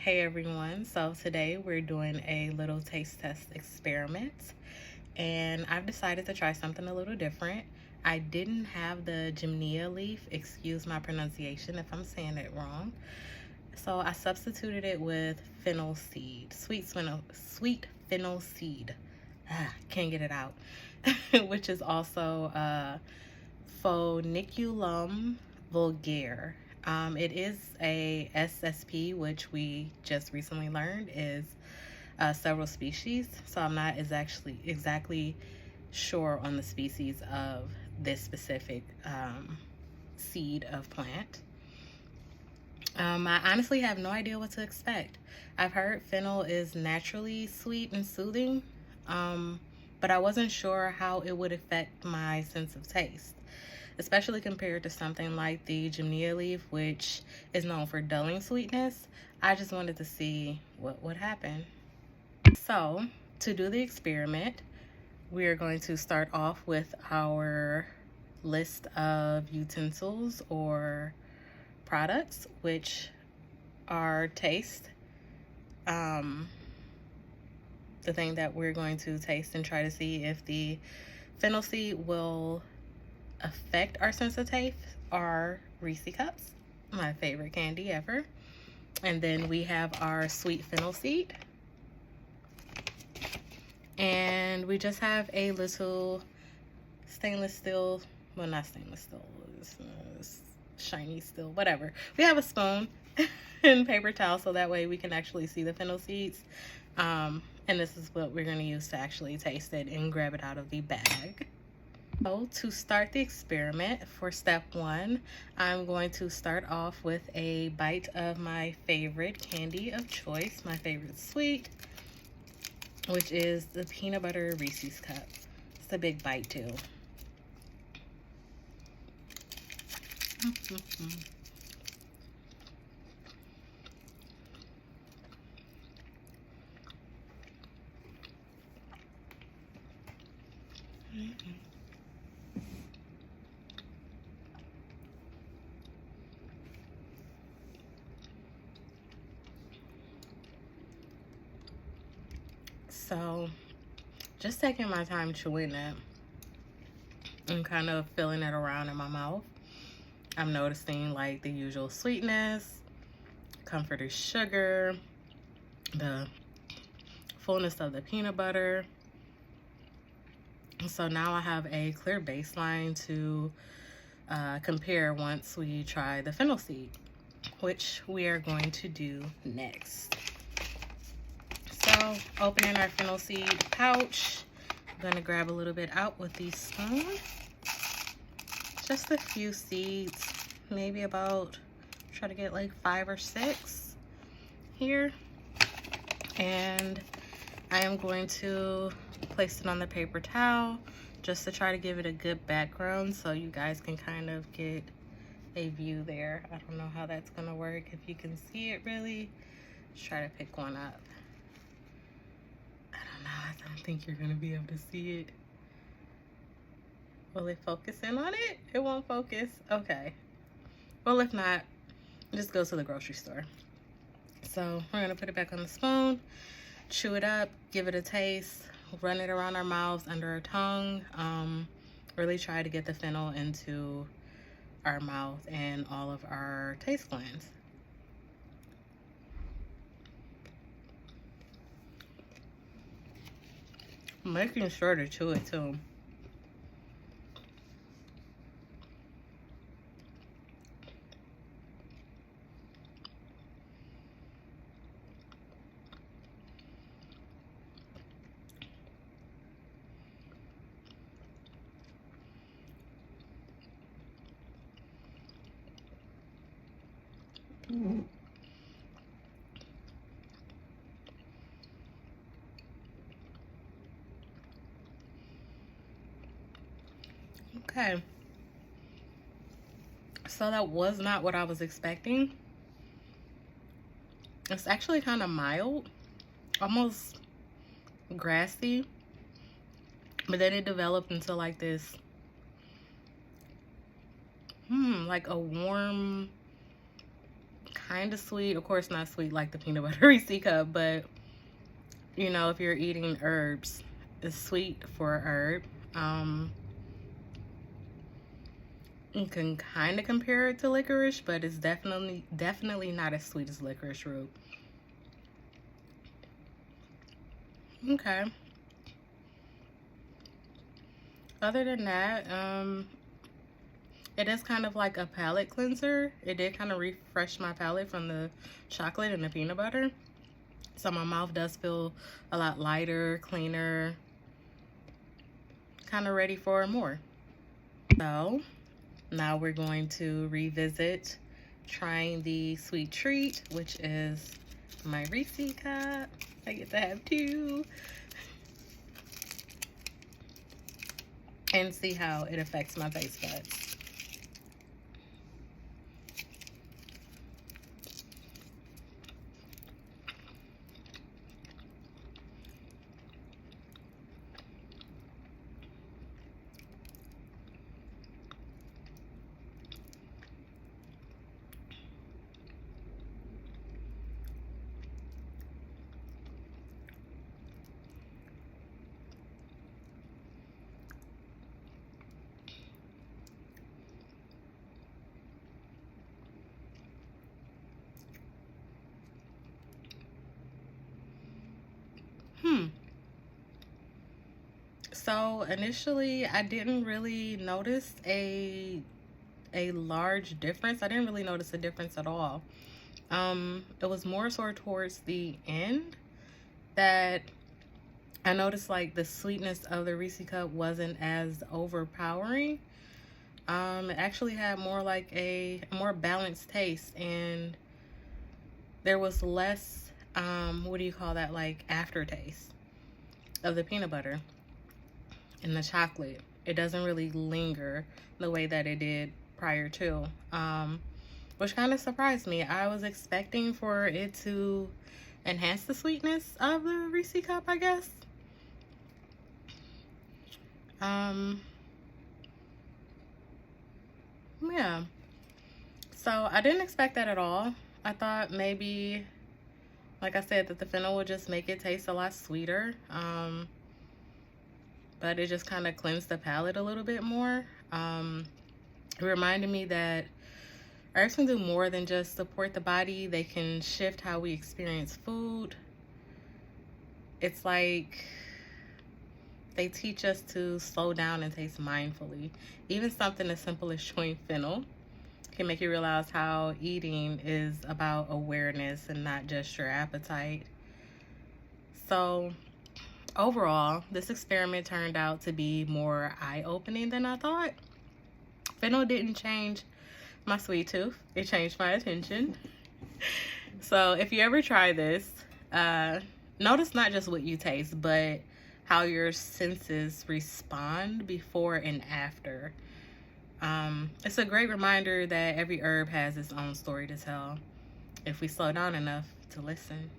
Hey everyone, so today we're doing a little taste test experiment and I've decided to try something a little different. I didn't have the gymnea leaf, excuse my pronunciation if I'm saying it wrong. So I substituted it with fennel seed, sweet fennel seed. Can't get it out. Which is also Foeniculum vulgare. It is a SSP, which we just recently learned is several species. So I'm not exactly sure on the species of this specific seed of plant. I honestly have no idea what to expect. I've heard fennel is naturally sweet and soothing, but I wasn't sure how it would affect my sense of taste, especially compared to something like the gymnea leaf, which is known for dulling sweetness. I just wanted to see what would happen. So, to do the experiment, we are going to start off with our list of utensils or products, which are taste. The thing that we're going to taste and try to see if the fennel seed will affect our sense of taste are Reese cups, my favorite candy ever. And then we have our sweet fennel seed. And we just have a little stainless steel, well, not stainless steel, it's shiny steel, whatever. We have a spoon and paper towel so that way we can actually see the fennel seeds. And this is what we're going to use to actually taste it and grab it out of the bag. So to start the experiment, for step one, I'm going to start off with a bite of my favorite candy of choice, my favorite sweet, which is the peanut butter Reese's cup. It's a big bite too. So, just taking my time chewing it and kind of feeling it around in my mouth, I'm noticing like the usual sweetness, comforting sugar, the fullness of the peanut butter. So now I have a clear baseline to compare once we try the fennel seed, which we are going to do next. So opening our fennel seed pouch, I'm gonna grab a little bit out with the spoon. Just a few seeds, maybe about, try to get like 5 or 6 here. And I am going to place it on the paper towel just to try to give it a good background so you guys can kind of get a view there. I don't know how that's gonna work, if you can see it really. Let's try to pick one up. I don't think you're gonna be able to see it. Will it focus in on it? It won't focus. Okay. Well, if not, just go to the grocery store. So we're gonna put it back on the spoon, chew it up, give it a taste, run it around our mouths, under our tongue. Really try to get the fennel into our mouth and all of our taste glands. Making sure to chew it too. Okay. So that was not what I was expecting. It's actually kind of mild, almost grassy, but then it developed into like this, like a warm kind of sweet. Of course, not sweet like the peanut butter Reese cup, but you know, if you're eating herbs, it's sweet for a herb. You can kind of compare it to licorice, but it's definitely not as sweet as licorice root. Okay. Other than that, it is kind of like a palate cleanser. It did kind of refresh my palate from the chocolate and the peanut butter. So my mouth does feel a lot lighter, cleaner, kind of ready for more. So now we're going to revisit trying the sweet treat, which is my Reese cup. I get to have two. And see how it affects my taste buds. So initially I didn't really notice a large difference. I didn't really notice a difference at all. It was more so towards the end that I noticed like the sweetness of the Reese cup wasn't as overpowering. It actually had more like a more balanced taste, and there was less what do you call that, like aftertaste of the peanut butter and the chocolate. It doesn't really linger the way that it did prior to, which kind of surprised me. I was expecting for it to enhance the sweetness of the Reese cup, I guess. Yeah, so I didn't expect that at all. I thought maybe, like I said, that the fennel would just make it taste a lot sweeter, but it just kind of cleansed the palate a little bit more. It reminded me that herbs can do more than just support the body. They can shift how we experience food. It's like they teach us to slow down and taste mindfully. Even something as simple as chewing fennel can make you realize how eating is about awareness and not just your appetite. So overall, this experiment turned out to be more eye-opening than I thought. Fennel didn't change my sweet tooth. It changed my attention. So if you ever try this, notice not just what you taste, but how your senses respond before and after. It's a great reminder that every herb has its own story to tell if we slow down enough to listen.